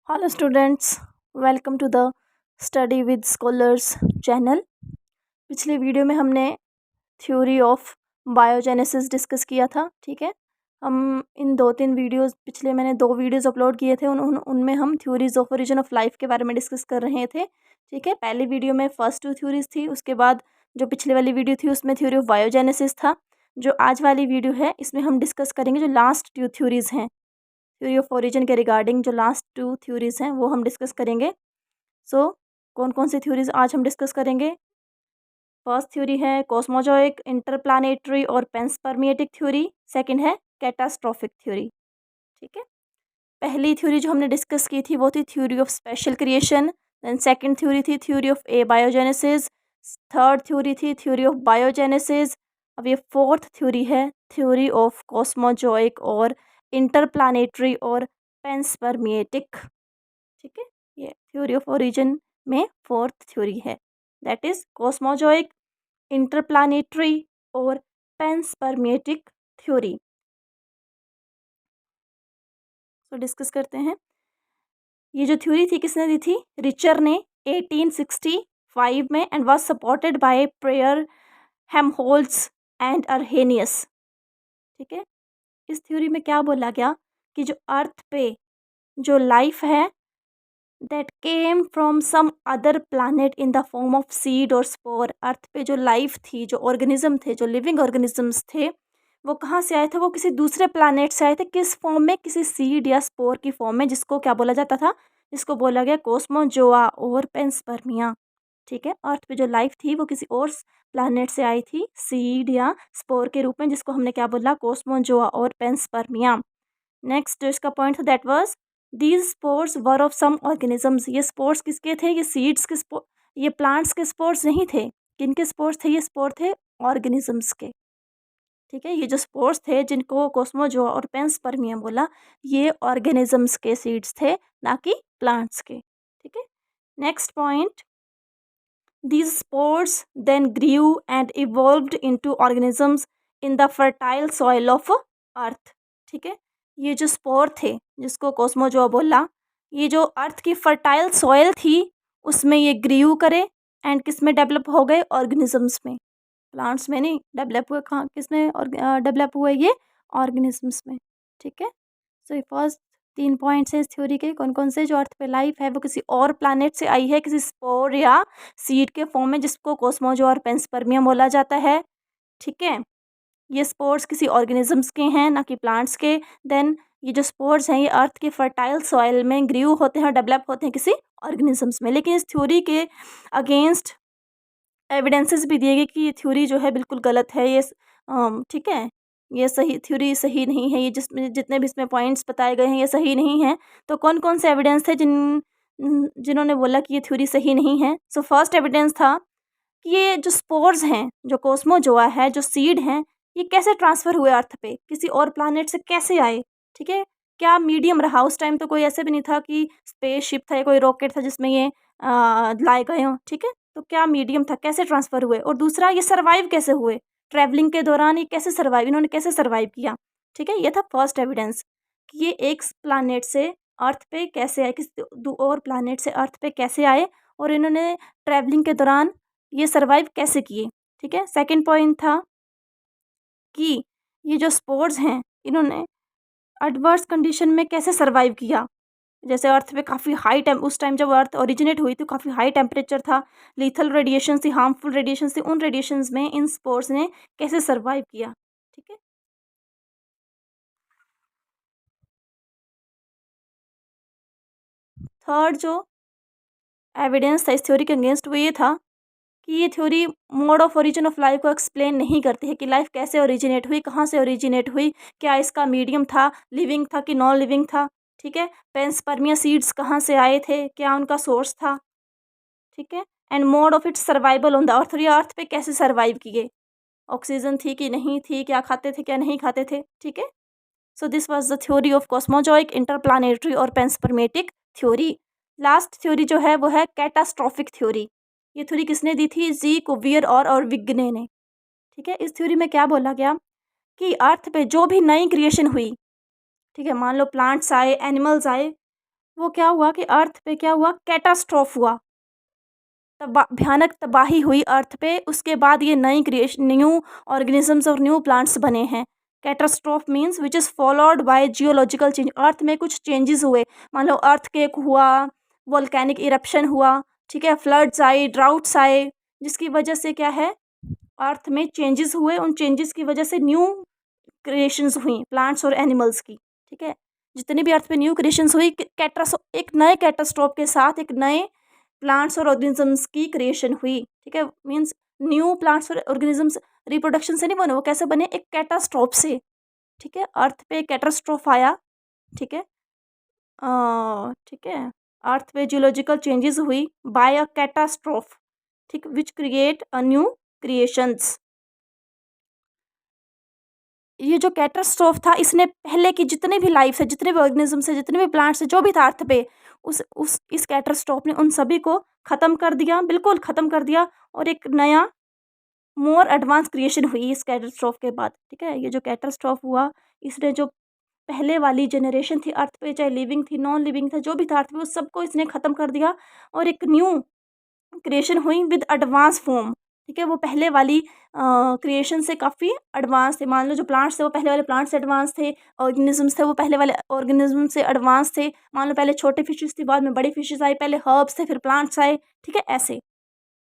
Hello students, welcome to the study with scholars channel. पिछले video में हमने theory of biogenesis discuss किया था। ठीक है, हम इन दो तीन वीडियोस पिछले मैंने दो वीडियोस अपलोड किए थे, उनमें हम theories of origin of life के बारे में डिस्कस कर रहे थे। ठीक है, पहली वीडियो में फर्स्ट टू थ्योरीज थी, उसके बाद जो पिछले वाली वीडियो थी उसमें थ्योरी ऑफ बायोजेनेसिस था। जो आज वाली वीडियो है इसमें हम डिस्कस करेंगे जो लास्ट टू थ्योरीज हैं, थ्योरी ऑफ ओरिजिन के रिगार्डिंग जो लास्ट टू थ्योरीज हैं वो हम डिस्कस करेंगे। सो कौन कौन सी थ्योरीज आज हम डिस्कस करेंगे? फर्स्ट थ्योरी है कॉस्मोजोइक इंटरप्लानेटरी और पेंसपर्मिएटिक थ्योरी। सेकंड है कैटास्ट्रॉफिक थ्योरी। ठीक है, पहली थ्योरी जो हमने डिस्कस की थी वो थी theory of special creation. Then second theory थी theory of biogenesis. Third theory थी थ्योरी ऑफ बायोजेनेसिस। अब ये फोर्थ थ्योरी है थ्योरी ऑफ कॉस्मोजोइक और इंटरप्लानेटरी और पेंसपर्मिएटिक। ठीक है, ये थ्योरी ऑफ ओरिजिन में फोर्थ थ्योरी है, दैट इज कॉस्मोजोइक इंटरप्लानेटरी और पेंसपर्मिएटिक थ्योरी। तो डिस्कस करते हैं। ये जो थ्योरी थी किसने दी थी? रिचर ने 1865 में, and was supported by Preyer Helmholtz and Arrhenius. ठीक है, इस थ्योरी में क्या बोला गया कि जो अर्थ पे जो लाइफ है that came from some other planet in the form of seed और स्पोर। अर्थ पे जो लाइफ थी, जो ऑर्गेनिज्म थे, जो लिविंग ऑर्गेनिजम्स थे, वो कहाँ से आए थे? वो किसी दूसरे प्लानट से आए थे। किस फॉर्म में? किसी सीड या स्पोर की फॉर्म में, जिसको क्या बोला जाता था? जिसको बोला गया कॉस्मोजोआ और पेंसपर्मिया। ठीक है, अर्थ पे जो लाइफ थी वो किसी और प्लानट से आई थी सीड या स्पोर के रूप में, जिसको हमने क्या बोला? कॉस्मोजोआ और पेंसपर्मिया। नेक्स्ट जो इसका पॉइंट था that was these spores were of some organisms. ये स्पोर्स किसके थे? ये सीड्स के ये प्लांट्स के स्पोर्स नहीं थे। किनके स्पोर्स थे? ये स्पोर थे ऑर्गेनिजम्स के। ठीक है, ये जो स्पोर्स थे जिनको कॉस्मोजोआ और पेंसपर्मिया बोला, ये ऑर्गेनिजम्स के सीड्स थे, ना कि प्लांट्स के। ठीक है, next point, these spores then grew and evolved into organisms in the fertile soil of earth। ठीक है, ये जो स्पोर थे जिसको कॉस्मोजोआ बोला, ये जो अर्थ की फर्टाइल सॉइल थी उसमें ये ग्रीव करे एंड किस में डेवलप हो गए? ऑर्गेनिजम्स में। प्लांट्स में नहीं डेवलप हुए, कहाँ किस में डेवलप हुए? ये ऑर्गेनिजम्स में। ठीक है, सो ये फर्स्ट तीन पॉइंट्स हैं इस थ्योरी के। कौन कौन से? जो अर्थ पे लाइफ है वो किसी और प्लैनेट से आई है, किसी स्पोर या सीड के फॉर्म में, जिसको कॉस्मोजोआ और पेंसपर्मिया बोला जाता है। ठीक है, ये स्पोर्स किसी ऑर्गेनिजम्स के हैं, ना कि प्लांट्स के। देन ये जो स्पोर्स हैं ये अर्थ के फर्टाइल सॉइल में ग्रीव होते हैं और डेवलप होते हैं किसी ऑर्गेनिजम्स में। लेकिन इस थ्योरी के अगेंस्ट एविडेंसेस भी दिए गए कि ये थ्योरी जो है बिल्कुल गलत है। ये ठीक है, ये सही थ्योरी सही नहीं है। ये जिसमें जितने भी इसमें पॉइंट्स बताए गए हैं ये सही नहीं है। तो कौन कौन से एविडेंस थे जिन्होंने बोला कि ये थ्योरी सही नहीं है? सो फर्स्ट एविडेंस था कि ये जो स्पोर्स हैं, जो कॉस्मोजोआ है, जो सीड हैं, ये कैसे ट्रांसफ़र हुए अर्थ पे? किसी और प्लैनेट से कैसे आए? ठीक है, क्या मीडियम रहा? उस टाइम तो कोई ऐसे भी नहीं था कि स्पेसशिप था या कोई रॉकेट था जिसमें ये लाए गए हों। ठीक है, तो क्या मीडियम था? कैसे ट्रांसफ़र हुए? और दूसरा, ये सर्वाइव कैसे हुए? ट्रैवलिंग के दौरान ये कैसे सर्वाइव, इन्होंने कैसे सर्वाइव किया? ठीक है, ये था फर्स्ट एविडेंस कि ये एक प्लैनेट से अर्थ पे कैसे आए, किसी और प्लैनेट से अर्थ पे कैसे आए और इन्होंने ट्रैवलिंग के दौरान ये सर्वाइव कैसे किए। ठीक है, सेकंड पॉइंट था कि ये जो स्पोर्स हैं इन्होंने एडवर्स कंडीशन में कैसे सर्वाइव किया। जैसे अर्थ पे काफ़ी हाई टेम उस टाइम जब अर्थ ओरिजिनेट हुई थी काफ़ी हाई टेम्परेचर था, लीथल रेडिएशन थी, हार्मफुल रेडिएशन थी। उन रेडिएशंस में इन स्पोर्स ने कैसे सर्वाइव किया। ठीक है, थर्ड जो एविडेंस था इस थ्योरी के अगेंस्ट वो ये था कि ये theory mode of origin of life को एक्सप्लेन नहीं करती है कि लाइफ कैसे ओरिजिनेट हुई, कहाँ से ओरिजिनेट हुई, क्या इसका मीडियम था, लिविंग था कि नॉन लिविंग था। ठीक है, पेंसपर्मिया सीड्स कहाँ से आए थे, क्या उनका सोर्स था। ठीक है, and mode of its survival on the earth, और ये अर्थ पे कैसे सर्वाइव किए, ऑक्सीजन थी कि नहीं थी, क्या खाते थे क्या नहीं खाते थे। ठीक है, so this was the theory of cosmozoic interplanetary और पेंसपर्मेटिक थ्योरी। लास्ट थ्योरी जो है वो है कैटास्ट्रॉफिक थ्योरी। ये थ्योरी किसने दी थी? जी कुवियर और विग्ने ने। ठीक है, इस थ्योरी में क्या बोला गया कि अर्थ पे जो भी नई क्रिएशन हुई, ठीक है, मान लो प्लांट्स आए, एनिमल्स आए, वो क्या हुआ कि अर्थ पे क्या हुआ, कैटास्ट्रोफ हुआ, भयानक तबाही हुई अर्थ पे। उसके बाद ये न्यू ऑर्गेनिजम्स और न्यू प्लांट्स बने हैं। Catastrophe means which is followed by geological change, earth में कुछ चेंजेस हुए, मान लो अर्थक्वेक हुआ, वोल्केनिक इरप्शन हुआ, ठीक है, फ्लड्स आए, ड्राउट्स आए, जिसकी वजह से क्या है, अर्थ में चेंजेस हुए। उन चेंजेस की वजह से न्यू क्रिएशंस हुई प्लांट्स और एनिमल्स की, ठीक है। जितनी भी अर्थ पे न्यू क्रिएशंस हुई, एक नए कैटास्ट्रोफ के साथ एक नए प्लांट्स और ऑर्गेनिजम्स की क्रिएशन हुई, ठीक है। मीन्स न्यू प्लांट्स और ऑर्गेनिजम्स रिप्रोडक्शन से नहीं बने, वो कैसे बने, एक कैटास्ट्रोफ से, ठीक है। अर्थ पे कैटास्ट्रोफ आया, ठीक है, ठीक है, अर्थ पे जियोलॉजिकल चेंजेस हुई बाय अ कैटास्ट्रोफ, ठीक, which create a new creations. ये जो कैटास्ट्रोफ था, इसने पहले की जितने भी लाइफ है, जितने भी ऑर्गेनिजम्स है, जितने भी प्लांट्स है, जो भी था अर्थ पे, उस इस कैटास्ट्रोफ ने उन सभी को ख़त्म कर दिया, बिल्कुल ख़त्म कर दिया। और एक नया मोर एडवांस क्रिएशन हुई इस कैटास्ट्रोफ के बाद, ठीक है। ये जो कैटास्ट्रोफ हुआ, इसने जो पहले वाली जनरेशन थी अर्थ पे, चाहे लिविंग थी, नॉन लिविंग था, जो भी था अर्थ पे, उस सबको इसने ख़त्म कर दिया और एक न्यू क्रिएशन हुई विद एडवांस फॉर्म, ठीक है। वो पहले वाली क्रिएशन से काफ़ी एडवांस थे। मान लो जो प्लांट्स थे वो पहले वाले प्लांट्स से एडवांस थे, ऑर्गेनिजम्स थे वो पहले वाले ऑर्गेनिज्म से एडवांस थे। मान लो पहले छोटे फिशेस थी, बाद में बड़ी फिशेस आई, पहले हर्ब्स थे, फिर प्लांट्स आए, ठीक है। ऐसे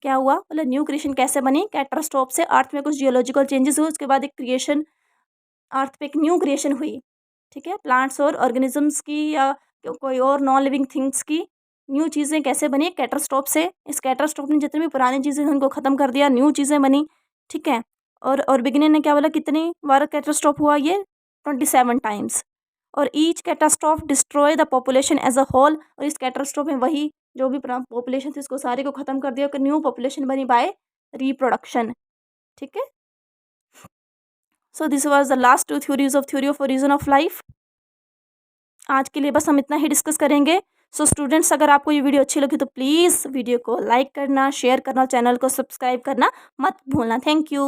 क्या हुआ, मतलब न्यू क्रिएशन कैसे बनी, कैटास्ट्रोफ से अर्थ में कुछ जियोलॉजिकल चेंजेस हुए, उसके बाद एक क्रिएशन, अर्थ पे एक न्यू क्रिएशन हुई, ठीक है। प्लांट्स और ऑर्गेनिजम्स की या कोई और नॉन लिविंग थिंग्स की न्यू चीज़ें कैसे बनी, कैटास्ट्रोफ से। इस कैटास्ट्रोफ ने जितनी भी पुरानी चीज़ें थी उनको ख़त्म कर दिया, न्यू चीज़ें बनी, ठीक है। और बिगिनर ने क्या बोला, कितनी बार कैटास्ट्रोफ हुआ, ये 27 टाइम्स। और each catastrophe destroy the population as a whole, और इस कैटास्ट्रोफ में वही जो भी पॉपुलेशन थी उसको सारे को ख़त्म कर दिया, कि न्यू पॉपुलेशन बनी बाय रिप्रोडक्शन, ठीक है। So this was the last two theories of theory of origin of life. आज के लिए बस हम इतना ही डिस्कस करेंगे। सो स्टूडेंट्स, अगर आपको ये वीडियो अच्छी लगी तो प्लीज़ वीडियो को लाइक करना, शेयर करना, चैनल को सब्सक्राइब करना मत भूलना। Thank you.